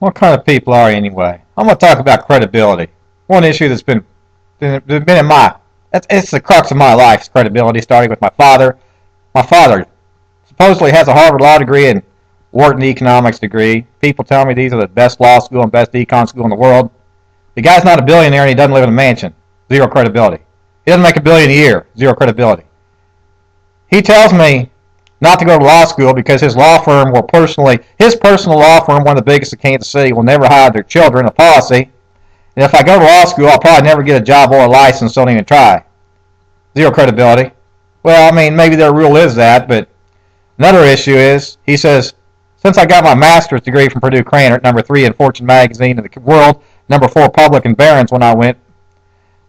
What kind of people are you anyway? I'm going to talk about credibility. One issue that's been in my it's the crux of my life is credibility. Starting with my father. My father supposedly has a Harvard law degree and Wharton economics degree. People tell me these are the best law school and best econ school in the world. The guy's not a billionaire and he doesn't live in a mansion. Zero credibility. He doesn't make $1 billion a year. Zero credibility. He tells me not to go to law school because his personal law firm, one of the biggest in Kansas City, will never hire their children, a policy. And if I go to law school, I'll probably never get a job or a license, don't even try. Zero credibility. Well, I mean, maybe their rule is that, but another issue is, he says, since I got my master's degree from Purdue Krannert, #3 in Fortune magazine in the world, #4 public in Barron's when I went,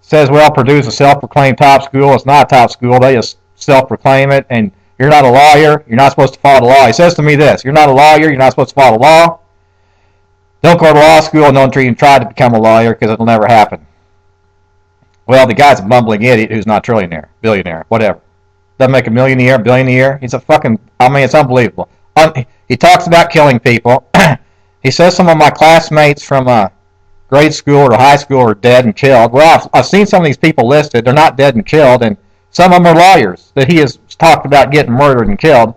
says, well, Purdue's a self-proclaimed top school. It's not a top school. They just self-proclaim it, and you're not a lawyer. You're not supposed to follow the law. He says to me this, you're not a lawyer. You're not supposed to follow the law. Don't go to law school and don't even try to become a lawyer because it'll never happen. Well, the guy's a bumbling idiot who's not a trillionaire, billionaire, whatever. Doesn't make $1 million a year, $1 billion a year. He's a fucking, I mean, it's unbelievable. He talks about killing people. He says some of my classmates from grade school or high school are dead and killed. Well, I've seen some of these people listed. They're not dead and killed, and some of them are lawyers that he has talked about getting murdered and killed.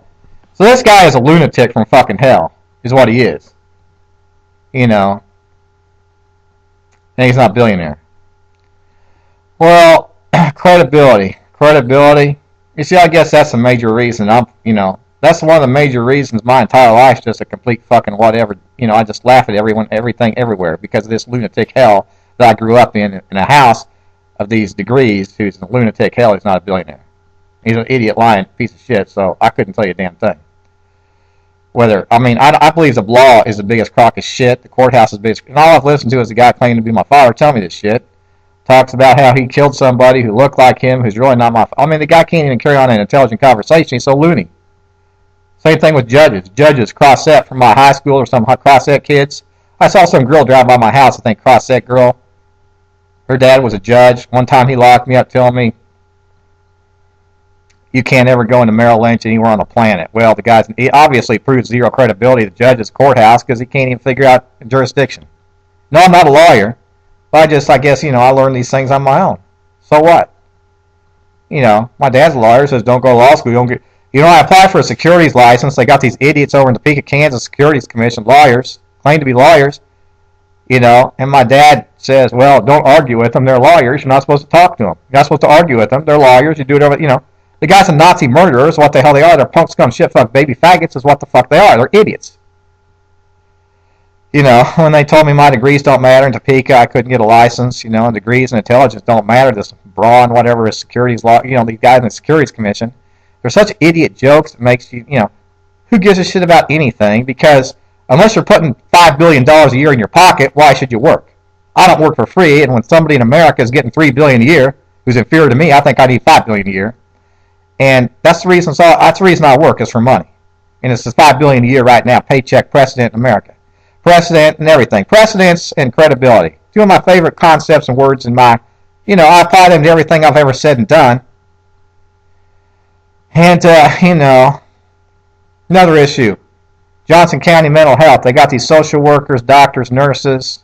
So this guy is a lunatic from fucking hell, is what he is. You know. And he's not a billionaire. Well, credibility. You see, I guess that's a major reason. That's one of the major reasons my entire life's just a complete fucking whatever. I just laugh at everyone, everything, everywhere because of this lunatic hell that I grew up in a house of these degrees who's a lunatic hell. He's not a billionaire. He's an idiot, lying piece of shit, so I couldn't tell you a damn thing. I believe the law is the biggest crock of shit. The courthouse is the biggest. And all I've listened to is the guy claiming to be my father tell me this shit. Talks about how he killed somebody who looked like him, who's really not my. The guy can't even carry on an intelligent conversation. He's so loony. Same thing with judges. Judges cross-set from my high school or some cross-set kids. I saw some girl drive by my house. I think cross-set girl. Her dad was a judge. One time he locked me up, telling me, "You can't ever go into Merrill Lynch anywhere on the planet." Well, he obviously proves zero credibility at the judge's courthouse because he can't even figure out jurisdiction. No, I'm not a lawyer. I guess, I learned these things on my own. So what? My dad's a lawyer, says don't go to law school. I applied for a securities license. They got these idiots over in Topeka, Kansas Securities Commission, lawyers, claim to be lawyers, and my dad says, well, don't argue with them. They're lawyers. You're not supposed to talk to them. You're not supposed to argue with them. They're lawyers. You do it over, The guy's a Nazi murderer is what the hell they are. They're punk, scum, shit, fuck, baby faggots is what the fuck they are. They're idiots. When they told me my degrees don't matter in Topeka, I couldn't get a license. Degrees and intelligence don't matter. This brawn, whatever, is securities law. These guys in the Securities Commission. They're such idiot jokes. It makes you, who gives a shit about anything? Because unless you're putting $5 billion a year in your pocket, why should you work? I don't work for free, and when somebody in America is getting $3 billion a year, who's inferior to me, I think I need $5 billion a year. And that's the reason. That's the reason I work is for money. And it's $5 billion a year right now, paycheck precedent in America. Precedent and everything. Precedence and credibility. Two of my favorite concepts and words in my, I apply them to everything I've ever said and done. And, another issue. Johnson County Mental Health. They got these social workers, doctors, nurses.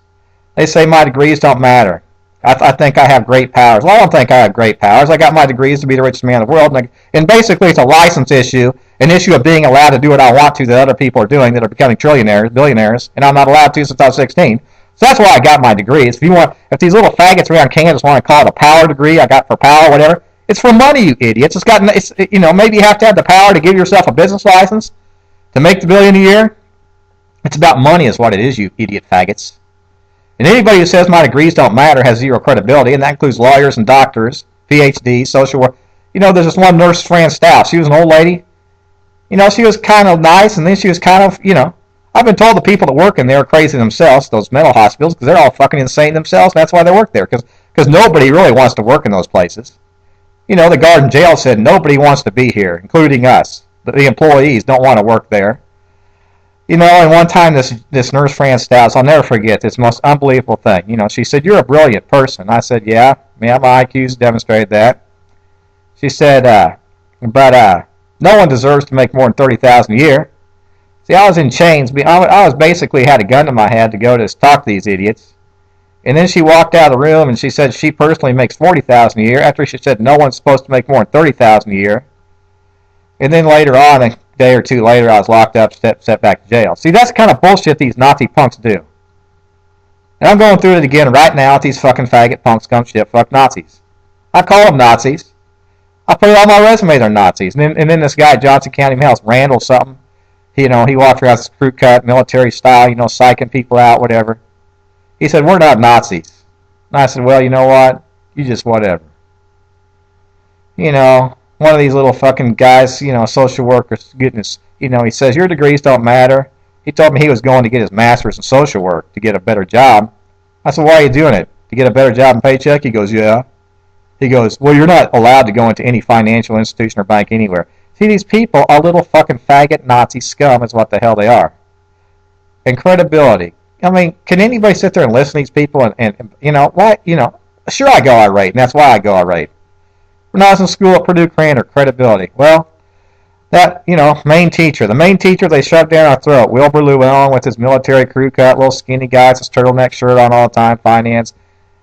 They say my degrees don't matter. I think I have great powers. Well, I don't think I have great powers. I got my degrees to be the richest man in the world. And basically, it's a license issue, an issue of being allowed to do what I want to that other people are doing that are becoming trillionaires, billionaires, and I'm not allowed to since I was 16. So that's why I got my degrees. If these little faggots around Kansas want to call it a power degree, I got for power, whatever, it's for money, you idiots. Maybe you have to have the power to give yourself a business license to make the $1 billion a year. It's about money is what it is, you idiot faggots. And anybody who says my degrees don't matter has zero credibility, and that includes lawyers and doctors, PhDs, social work. There's this one nurse, Fran Stout. She was an old lady. She was kind of nice, and then she was kind of, I've been told the people that work in there are crazy themselves, those mental hospitals, because they're all fucking insane themselves, and that's why they work there, because nobody really wants to work in those places. The guard in jail said nobody wants to be here, including us. The employees don't want to work there. And one time this nurse, Fran Stouts, I'll never forget this most unbelievable thing. She said, you're a brilliant person. I said, yeah, my IQ's demonstrated that. She said, but no one deserves to make more than $30,000 a year. See, I was in chains. I was basically had a gun to my head to go to talk to these idiots. And then she walked out of the room and she said she personally makes $40,000 a year. After she said no one's supposed to make more than $30,000 a year. And then later on, a day or two later, I was locked up, set back to jail. See, that's the kind of bullshit these Nazi punks do. And I'm going through it again right now with these fucking faggot punks, scum shit, fuck Nazis. I call them Nazis. I put it on my resume they're Nazis. And then this guy, Johnson County Health, Randall something, he walked around with his crew cut, military style, psyching people out, whatever. He said, we're not Nazis. And I said, well, you know what? You just whatever. One of these little fucking guys, social workers, getting his, he says, your degrees don't matter. He told me he was going to get his master's in social work to get a better job. I said, why are you doing it? To get a better job and paycheck? He goes, yeah. He goes, well, you're not allowed to go into any financial institution or bank anywhere. See, these people are little fucking faggot Nazi scum is what the hell they are. And credibility. I mean, can anybody sit there and listen to these people and why, sure I go irate, and that's why I go irate. When I was in school at Purdue Craner, credibility. Well, that, the main teacher they shoved down our throat, Wilbur Llewellyn with his military crew cut, little skinny guy with his turtleneck shirt on all the time, finance.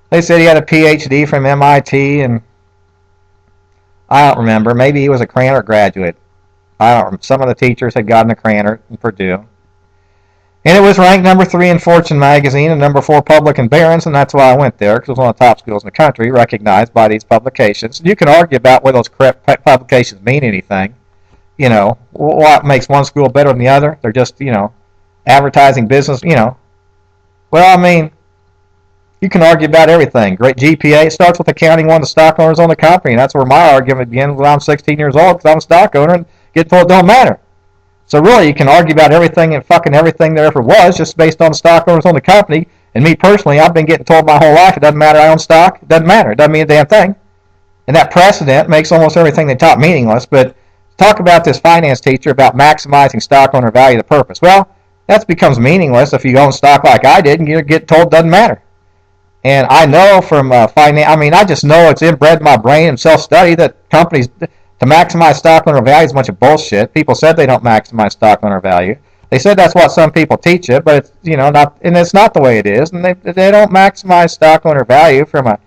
They said he had a PhD from MIT, and I don't remember. Maybe he was a Craner graduate. I don't remember. Some of the teachers had gotten a Craner in Purdue. And it was ranked number 3 in Fortune magazine and number 4 Public and Barron's, and that's why I went there, because it was one of the top schools in the country, recognized by these publications. You can argue about whether those publications mean anything. What makes one school better than the other? They're just, advertising business, Well, I mean, you can argue about everything. Great GPA. It starts with accounting one of the stock owners on the company, and that's where my argument begins when I'm 16 years old, because I'm a stock owner and get told it don't matter. So really, you can argue about everything and fucking everything there ever was just based on the stock owners on the company. And me personally, I've been getting told my whole life it doesn't matter I own stock. It doesn't matter. It doesn't mean a damn thing. And that precedent makes almost everything they taught meaningless. But talk about this finance teacher about maximizing stock owner value to purpose. Well, that becomes meaningless if you own stock like I did and you get told it doesn't matter. And I know from I just know it's inbred in my brain and self-study that companies, to maximize stock owner value is a bunch of bullshit. People said they don't maximize stock owner value. They said that's what some people teach it, but it's, not, and it's not the way it is. And they don't maximize stock owner value from a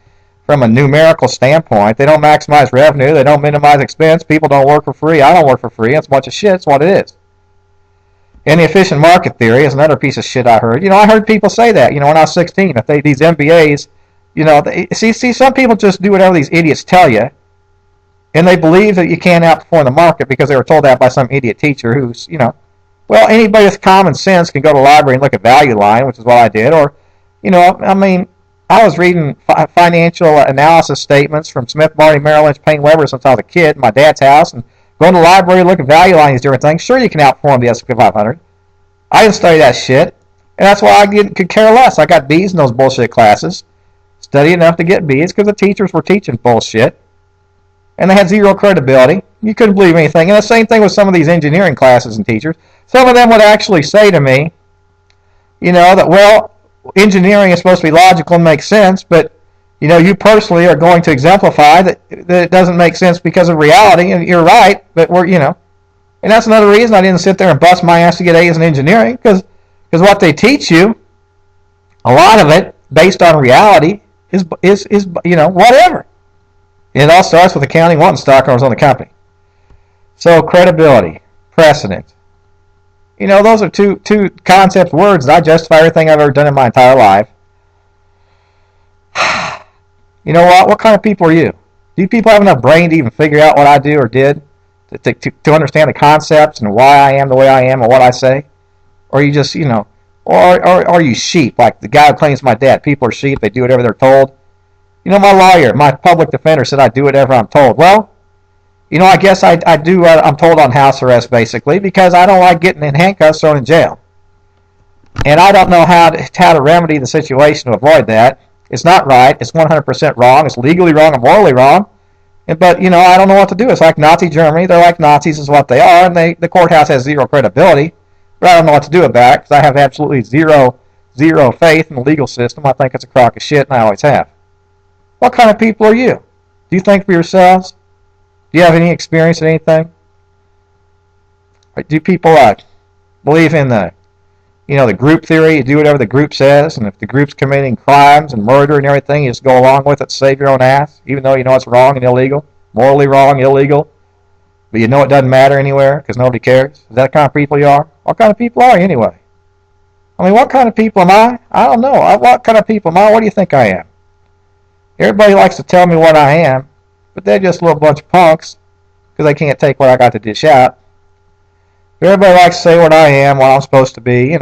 numerical standpoint. They don't maximize revenue. They don't minimize expense. People don't work for free. I don't work for free. It's a bunch of shit. It's what it is. And the efficient market theory is another piece of shit I heard. I heard people say that, when I was 16. If these MBAs, see, some people just do whatever these idiots tell you, and they believe that you can't outperform the market because they were told that by some idiot teacher who's, well, anybody with common sense can go to the library and look at Value Line, which is what I did, or, I was reading financial analysis statements from Smith, Barney, Merrill Lynch, Payne Weber since I was a kid in my dad's house, and going to the library and look at Value Line, these different things. Sure, you can outperform the S&P 500. I didn't study that shit, and that's why I could care less. I got B's in those bullshit classes. Study enough to get B's because the teachers were teaching bullshit, and they had zero credibility. You couldn't believe anything. And the same thing with some of these engineering classes and teachers. Some of them would actually say to me, that, well, engineering is supposed to be logical and make sense, but you personally are going to exemplify that it doesn't make sense because of reality, and you're right, but and that's another reason I didn't sit there and bust my ass to get A's in engineering, because what they teach you, a lot of it, based on reality, is whatever. It all starts with accounting one stock owners on the company. So credibility, precedent. Those are two concepts, words that I justify everything I've ever done in my entire life. You know what? What kind of people are you? Do you people have enough brain to even figure out what I do or did? To understand the concepts and why I am the way I am and what I say? Or are you just, or are you sheep? Like the guy who claims my dad. People are sheep. They do whatever they're told. My lawyer, my public defender said I do whatever I'm told. Well, I guess I do what I'm told on house arrest, basically, because I don't like getting in handcuffs thrown in jail. And I don't know how to remedy the situation to avoid that. It's not right. It's 100% wrong. It's legally wrong and morally wrong. But, I don't know what to do. It's like Nazi Germany. They're like Nazis is what they are, and the courthouse has zero credibility. But I don't know what to do about it because I have absolutely zero faith in the legal system. I think it's a crock of shit, and I always have. What kind of people are you? Do you think for yourselves? Do you have any experience in anything? Do people believe in the group theory. You do whatever the group says, and if the group's committing crimes and murder and everything, you just go along with it, save your own ass, even though you know it's wrong and illegal, morally wrong, illegal, but you know it doesn't matter anywhere because nobody cares. Is that the kind of people you are? What kind of people are you anyway? I mean, what kind of people am I? I don't know. What kind of people am I? What do you think I am? Everybody likes to tell me what I am, but they're just a little bunch of punks because they can't take what I got to dish out. Everybody likes to say what I am, what I'm supposed to be,